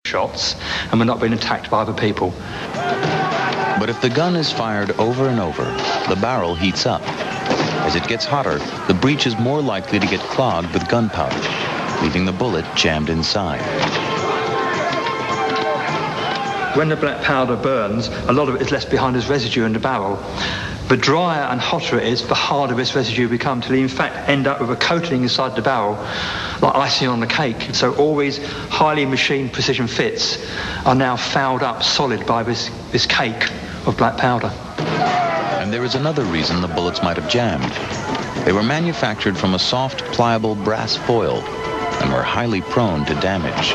shots, and we're not being attacked by other people. But if the gun is fired over and over, the barrel heats up. As it gets hotter, the breech is more likely to get clogged with gunpowder, leaving the bullet jammed inside. When the black powder burns, a lot of it is left behind as residue in the barrel. The drier and hotter it is, the harder this residue becomes, till you in fact end up with a coating inside the barrel, like icing on the cake. So all these highly machined precision fits are now fouled up solid by this cake of black powder. And there is another reason the bullets might have jammed. They were manufactured from a soft, pliable brass foil and were highly prone to damage.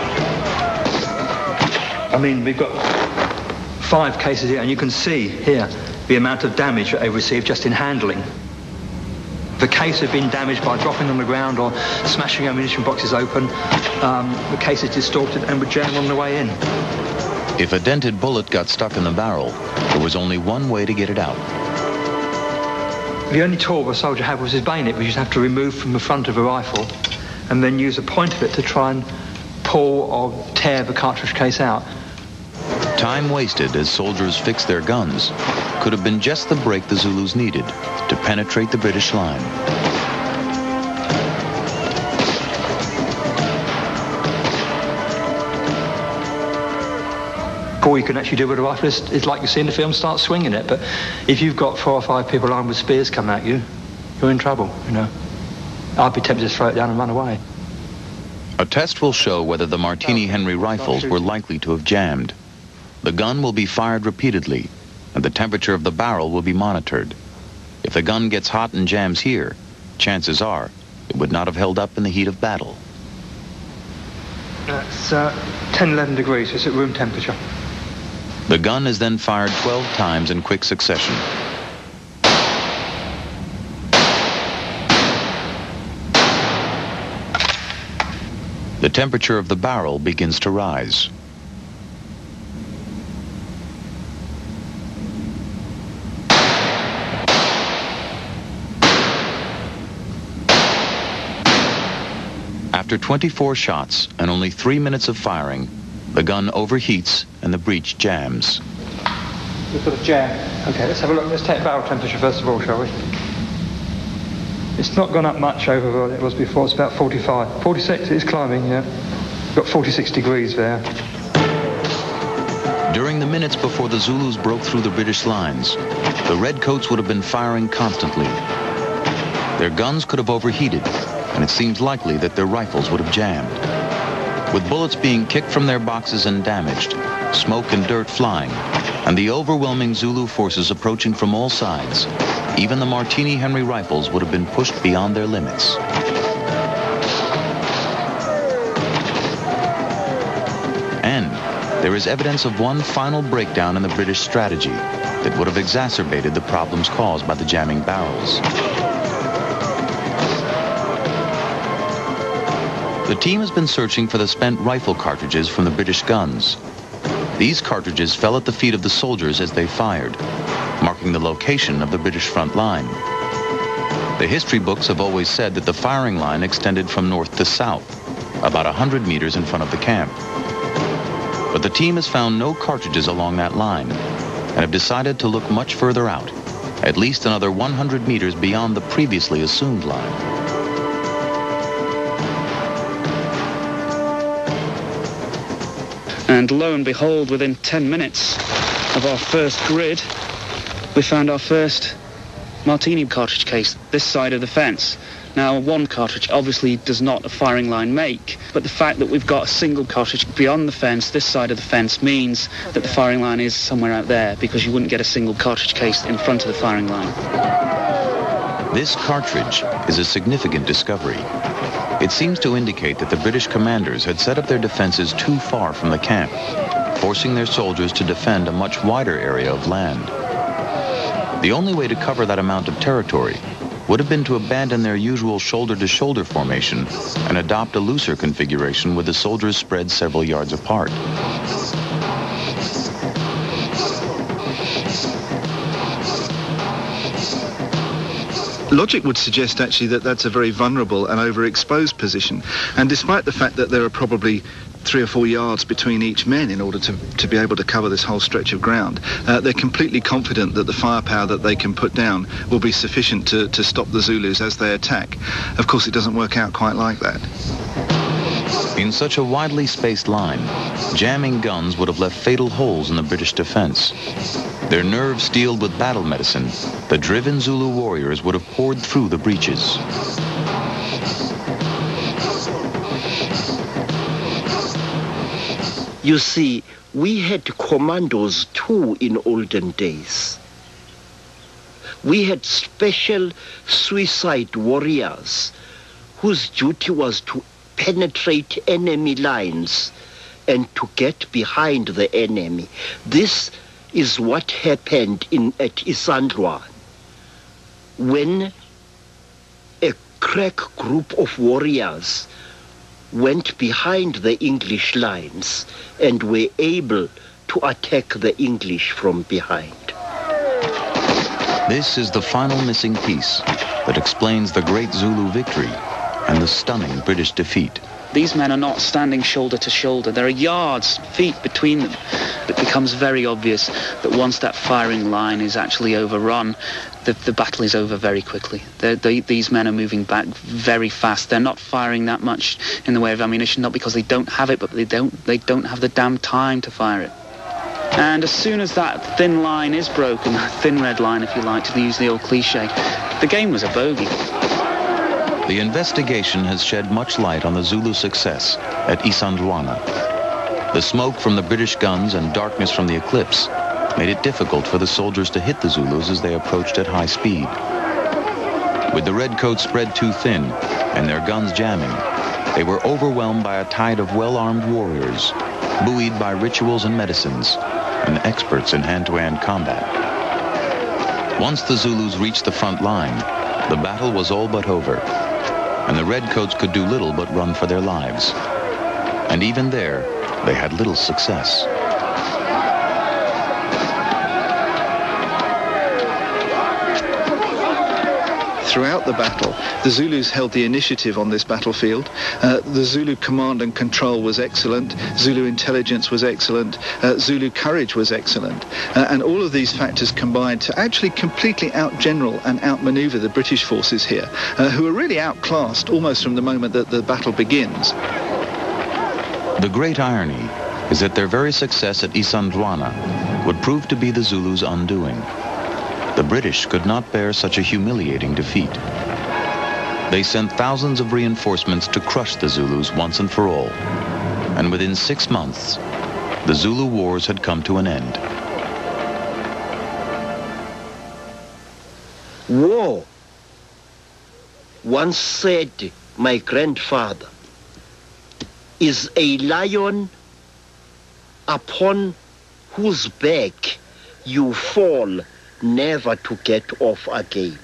I mean, we've got 5 cases here, and you can see here the amount of damage that they received just in handling. The case had been damaged by dropping on the ground or smashing ammunition boxes open. The case is distorted and would jam on the way in. If a dented bullet got stuck in the barrel, there was only one way to get it out. The only tool a soldier had was his bayonet, which you'd have to remove from the front of a rifle and then use the point of it to try and pull or tear the cartridge case out. Time wasted as soldiers fixed their guns could have been just the break the Zulus needed to penetrate the British line. All you can actually do with a rifle is like you see in the film, start swinging it. But if you've got 4 or 5 people armed with spears come at you, you're in trouble, you know. I'd be tempted to throw it down and run away. A test will show whether the Martini Henry rifles were likely to have jammed. The gun will be fired repeatedly, and the temperature of the barrel will be monitored. If the gun gets hot and jams here, chances are it would not have held up in the heat of battle. It's 10, 11 degrees, it's at room temperature. The gun is then fired 12 times in quick succession. The temperature of the barrel begins to rise. After 24 shots and only 3 minutes of firing, the gun overheats and the breech jams. We've got a jam. Okay, let's have a look. Let's take barrel temperature first of all, shall we? It's not gone up much over what it was before. It's about 45. 46, it's climbing, yeah. We've got 46 degrees there. During the minutes before the Zulus broke through the British lines, the Redcoats would have been firing constantly. Their guns could have overheated, and it seems likely that their rifles would have jammed. With bullets being kicked from their boxes and damaged, smoke and dirt flying, and the overwhelming Zulu forces approaching from all sides, even the Martini Henry rifles would have been pushed beyond their limits. And there is evidence of one final breakdown in the British strategy that would have exacerbated the problems caused by the jamming barrels. The team has been searching for the spent rifle cartridges from the British guns. These cartridges fell at the feet of the soldiers as they fired, marking the location of the British front line. The history books have always said that the firing line extended from north to south, about 100 meters in front of the camp. But the team has found no cartridges along that line and have decided to look much further out, at least another 100 meters beyond the previously assumed line. And lo and behold, within 10 minutes of our first grid, we found our first Martini cartridge case this side of the fence. Now, one cartridge obviously does not a firing line make, but the fact that we've got a single cartridge beyond the fence, this side of the fence, means that the firing line is somewhere out there, because you wouldn't get a single cartridge case in front of the firing line. This cartridge is a significant discovery. It seems to indicate that the British commanders had set up their defenses too far from the camp, forcing their soldiers to defend a much wider area of land. The only way to cover that amount of territory would have been to abandon their usual shoulder-to-shoulder formation and adopt a looser configuration with the soldiers spread several yards apart. Logic would suggest actually that that's a very vulnerable and overexposed position, and despite the fact that there are probably 3 or 4 yards between each men in order to be able to cover this whole stretch of ground. They're completely confident that the firepower that they can put down will be sufficient to stop the Zulus as they attack. Of course, it doesn't work out quite like that. In such a widely spaced line, jamming guns would have left fatal holes in the British defense. Their nerves steeled with battle medicine, the driven Zulu warriors would have poured through the breaches. You see, we had commandos too in olden days. We had special suicide warriors whose duty was to penetrate enemy lines and to get behind the enemy. This is what happened at Isandlwana when a crack group of warriors went behind the English lines and were able to attack the English from behind. This is the final missing piece that explains the great Zulu victory and the stunning British defeat. These men are not standing shoulder to shoulder. There are yards, feet between them. It becomes very obvious that once that firing line is actually overrun, the battle is over very quickly. These men are moving back very fast. They're not firing that much in the way of ammunition, not because they don't have it, but they don't have the damn time to fire it. And as soon as that thin line is broken, that thin red line, if you like, to use the old cliche, the game was a bogey. The investigation has shed much light on the Zulu success at Isandlwana. The smoke from the British guns and darkness from the eclipse made it difficult for the soldiers to hit the Zulus as they approached at high speed. With the redcoats spread too thin and their guns jamming, they were overwhelmed by a tide of well-armed warriors, buoyed by rituals and medicines, and experts in hand-to-hand combat. Once the Zulus reached the front line, the battle was all but over, and the redcoats could do little but run for their lives. And even there, they had little success. Throughout the battle, the Zulus held the initiative on this battlefield. The Zulu command and control was excellent. Zulu intelligence was excellent. Zulu courage was excellent. And all of these factors combined to actually completely out-general and out-maneuver the British forces here, who are really outclassed almost from the moment that the battle begins. The great irony is that their very success at Isandlwana would prove to be the Zulus' undoing. The British could not bear such a humiliating defeat. They sent thousands of reinforcements to crush the Zulus once and for all. And within 6 months, the Zulu wars had come to an end. War, once said my grandfather, is a lion upon whose back you fall never to get off again.